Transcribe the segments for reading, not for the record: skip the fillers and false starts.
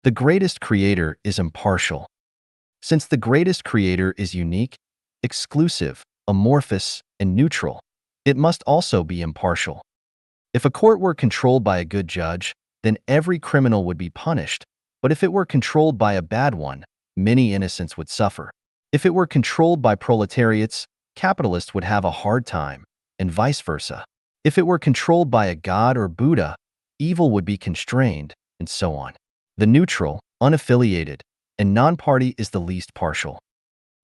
The greatest creator is impartial. Since the greatest creator is unique, exclusive, amorphous, and neutral, it must also be impartial. If a court were controlled by a good judge, then every criminal would be punished, but if it were controlled by a bad one, many innocents would suffer. If it were controlled by proletariats, capitalists would have a hard time, and vice versa. If it were controlled by a god or Buddha, evil would be constrained, and so on. The neutral, unaffiliated, and non-party is the least partial.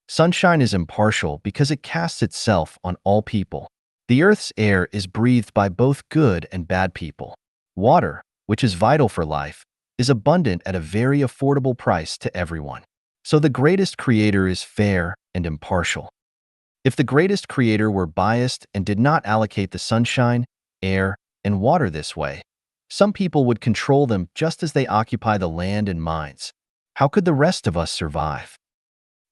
Sunshine is impartial because it casts itself on all people. The earth's air is breathed by both good and bad people. Water, which is vital for life, is abundant at a very affordable price to everyone. So the greatest creator is fair and impartial. If the greatest creator were biased and did not allocate the sunshine, air, and water this way, some people would control them just as they occupy the land and mines. How could the rest of us survive?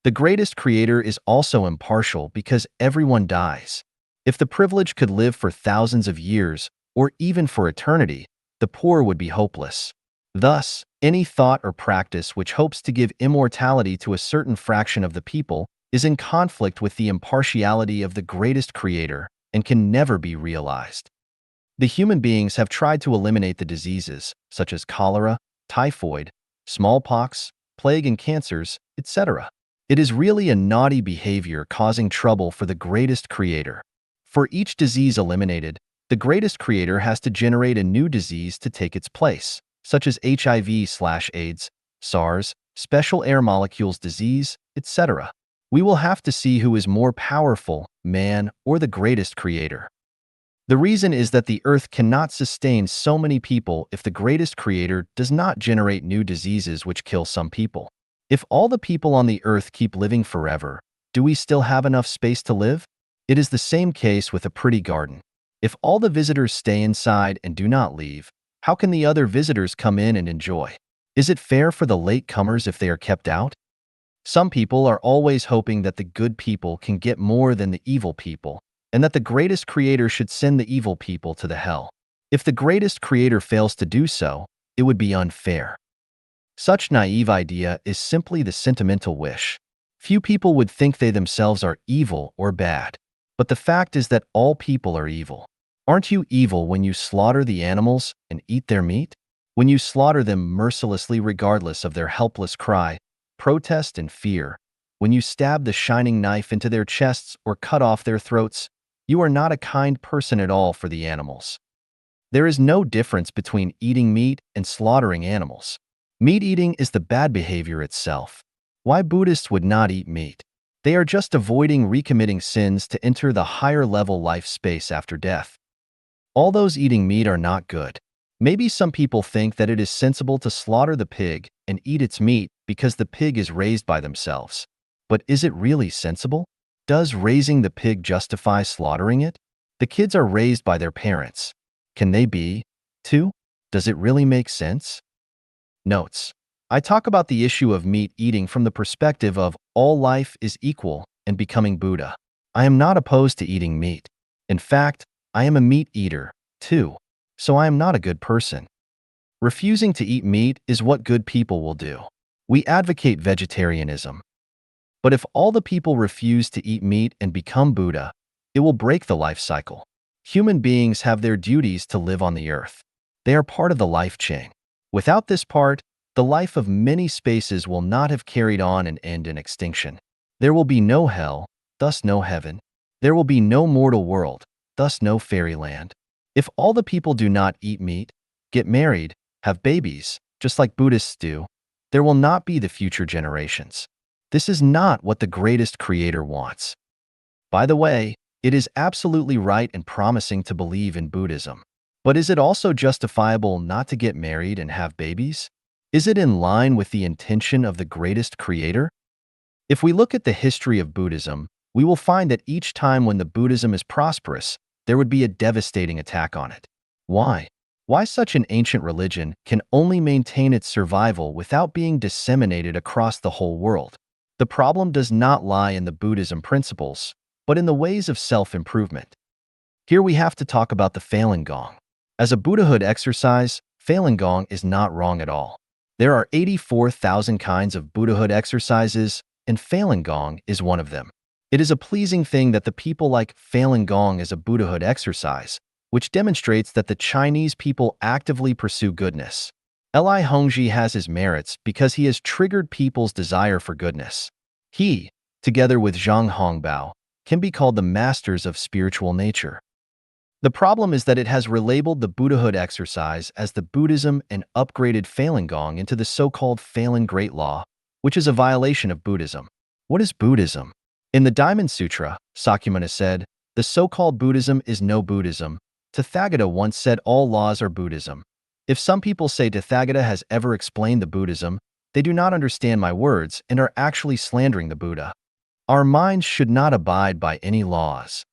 The greatest creator is also impartial because everyone dies. If the privileged could live for thousands of years, or even for eternity, the poor would be hopeless. Thus, any thought or practice which hopes to give immortality to a certain fraction of the people is in conflict with the impartiality of the greatest creator and can never be realized. The human beings have tried to eliminate the diseases, such as cholera, typhoid, smallpox, plague and cancers, etc. It is really a naughty behavior causing trouble for the greatest creator. For each disease eliminated, the greatest creator has to generate a new disease to take its place, such as HIV/AIDS, SARS, special air molecules disease, etc. We will have to see who is more powerful, man or the greatest creator. The reason is that the earth cannot sustain so many people if the greatest creator does not generate new diseases which kill some people. If all the people on the earth keep living forever, do we still have enough space to live? It is the same case with a pretty garden. If all the visitors stay inside and do not leave, how can the other visitors come in and enjoy? Is it fair for the latecomers if they are kept out? Some people are always hoping that the good people can get more than the evil people, and that the greatest creator should send the evil people to the hell. If the greatest creator fails to do so, it would be unfair. Such naive idea is simply the sentimental wish. Few people would think they themselves are evil or bad. But the fact is that all people are evil. Aren't you evil when you slaughter the animals and eat their meat? When you slaughter them mercilessly regardless of their helpless cry, protest, and fear? When you stab the shining knife into their chests or cut off their throats? You are not a kind person at all for the animals. There is no difference between eating meat and slaughtering animals. Meat eating is the bad behavior itself. Why Buddhists would not eat meat? They are just avoiding recommitting sins to enter the higher level life space after death. All those eating meat are not good. Maybe some people think that it is sensible to slaughter the pig and eat its meat because the pig is raised by themselves. But is it really sensible? Does raising the pig justify slaughtering it? The kids are raised by their parents. Can they be, too? Does it really make sense? Notes. I talk about the issue of meat eating from the perspective of all life is equal and becoming Buddha. I am not opposed to eating meat. In fact, I am a meat eater, too. So I am not a good person. Refusing to eat meat is what good people will do. We advocate vegetarianism. But if all the people refuse to eat meat and become Buddha, it will break the life cycle. Human beings have their duties to live on the earth. They are part of the life chain. Without this part, the life of many spaces will not have carried on and end in extinction. There will be no hell, thus no heaven. There will be no mortal world, thus no fairyland. If all the people do not eat meat, get married, have babies, just like Buddhists do, there will not be the future generations. This is not what the greatest creator wants. By the way, it is absolutely right and promising to believe in Buddhism. But is it also justifiable not to get married and have babies? Is it in line with the intention of the greatest creator? If we look at the history of Buddhism, we will find that each time when the Buddhism is prosperous, there would be a devastating attack on it. Why? Why such an ancient religion can only maintain its survival without being disseminated across the whole world? The problem does not lie in the Buddhism principles, but in the ways of self-improvement. Here we have to talk about the Falun Gong. As a Buddhahood exercise, Falun Gong is not wrong at all. There are 84,000 kinds of Buddhahood exercises, and Falun Gong is one of them. It is a pleasing thing that the people like Falun Gong as a Buddhahood exercise, which demonstrates that the Chinese people actively pursue goodness. Li Hongzhi has his merits because he has triggered people's desire for goodness. He, together with Zhang Hongbao, can be called the masters of spiritual nature. The problem is that it has relabeled the Buddhahood exercise as the Buddhism and upgraded Falun Gong into the so-called Falun Great Law, which is a violation of Buddhism. What is Buddhism? In the Diamond Sutra, Sakyamuni said, "The so-called Buddhism is no Buddhism." Tathagata once said all laws are Buddhism. If some people say Tathagata has ever explained the Buddhism, they do not understand my words and are actually slandering the Buddha. Our minds should not abide by any laws.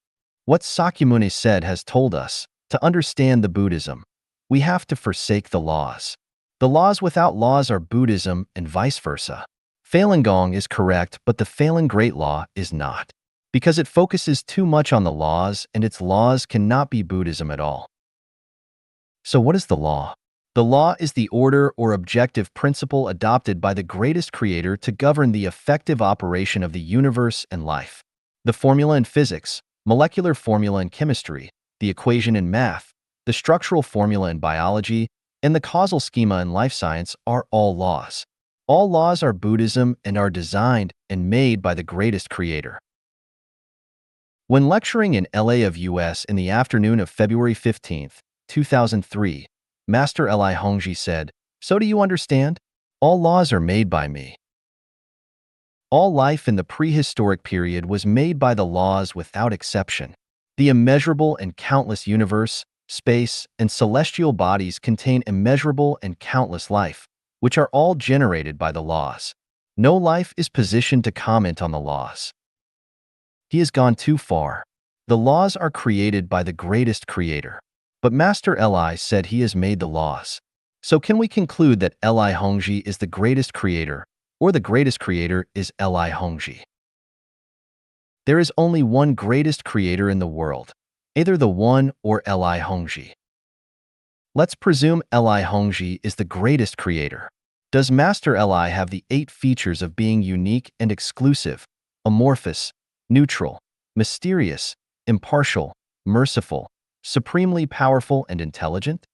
What Sakyamuni said has told us, to understand the Buddhism, we have to forsake the laws. The laws without laws are Buddhism and vice versa. Falun Gong is correct, but the Falun Great Law is not, because it focuses too much on the laws and its laws cannot be Buddhism at all. So what is the law? The law is the order or objective principle adopted by the greatest creator to govern the effective operation of the universe and life. The formula in physics, molecular formula in chemistry, the equation in math, the structural formula in biology, and the causal schema in life science are all laws. All laws are Buddhism and are designed and made by the greatest creator. When lecturing in LA of US in the afternoon of February 15, 2003, Master Li Hongzhi said, "So do you understand? All laws are made by me." All life in the prehistoric period was made by the laws without exception. The immeasurable and countless universe, space, and celestial bodies contain immeasurable and countless life, which are all generated by the laws. No life is positioned to comment on the laws. He has gone too far. The laws are created by the greatest creator. But Master Li said he has made the laws. So can we conclude that Li Hongzhi is the greatest creator, or the greatest creator is Li Hongzhi? There is only one greatest creator in the world, either the One or Li Hongzhi. Let's presume Li Hongzhi is the greatest creator. Does Master Li have the 8 features of being unique and exclusive, amorphous, neutral, mysterious, impartial, merciful, supremely powerful, and intelligent?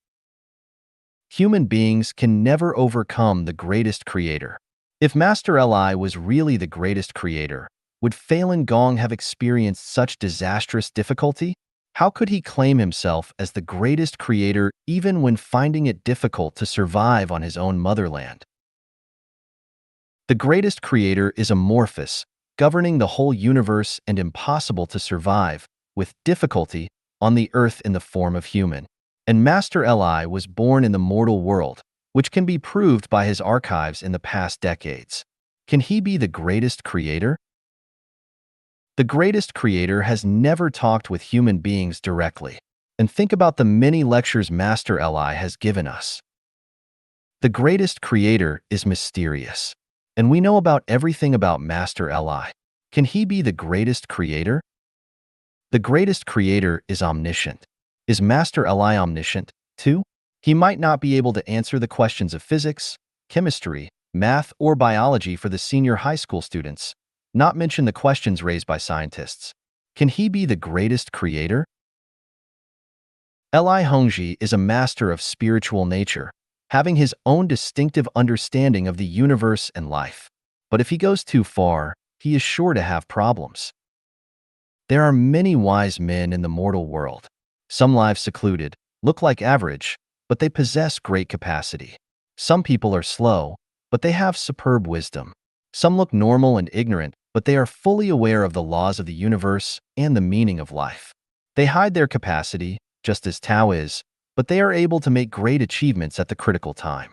Human beings can never overcome the greatest creator. If Master Li was really the greatest creator, would Falun Gong have experienced such disastrous difficulty? How could he claim himself as the greatest creator even when finding it difficult to survive on his own motherland? The greatest creator is amorphous, governing the whole universe and impossible to survive, with difficulty, on the earth in the form of human. And Master Li was born in the mortal world, which can be proved by his archives in the past decades. Can he be the greatest creator? The greatest creator has never talked with human beings directly. And think about the many lectures Master Li has given us. The greatest creator is mysterious. And we know about everything about Master Li. Can he be the greatest creator? The greatest creator is omniscient. Is Master Li omniscient, too? He might not be able to answer the questions of physics, chemistry, math, or biology for the senior high school students, not mention the questions raised by scientists. Can he be the greatest creator? Li Hongzhi is a master of spiritual nature, having his own distinctive understanding of the universe and life. But if he goes too far, he is sure to have problems. There are many wise men in the mortal world. Some live secluded, look like average, but they possess great capacity. Some people are slow, but they have superb wisdom. Some look normal and ignorant, but they are fully aware of the laws of the universe and the meaning of life. They hide their capacity, just as Tao is, but they are able to make great achievements at the critical time.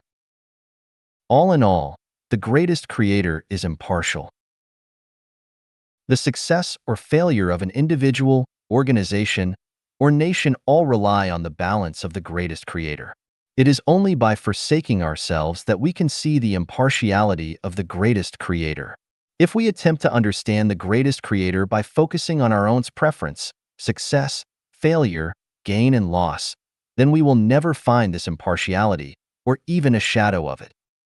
All in all, the greatest creator is impartial. The success or failure of an individual, organization, or nation all rely on the balance of the greatest creator. It is only by forsaking ourselves that we can see the impartiality of the greatest creator. If we attempt to understand the greatest creator by focusing on our own preference, success, failure, gain, and loss, then we will never find this impartiality, or even a shadow of it.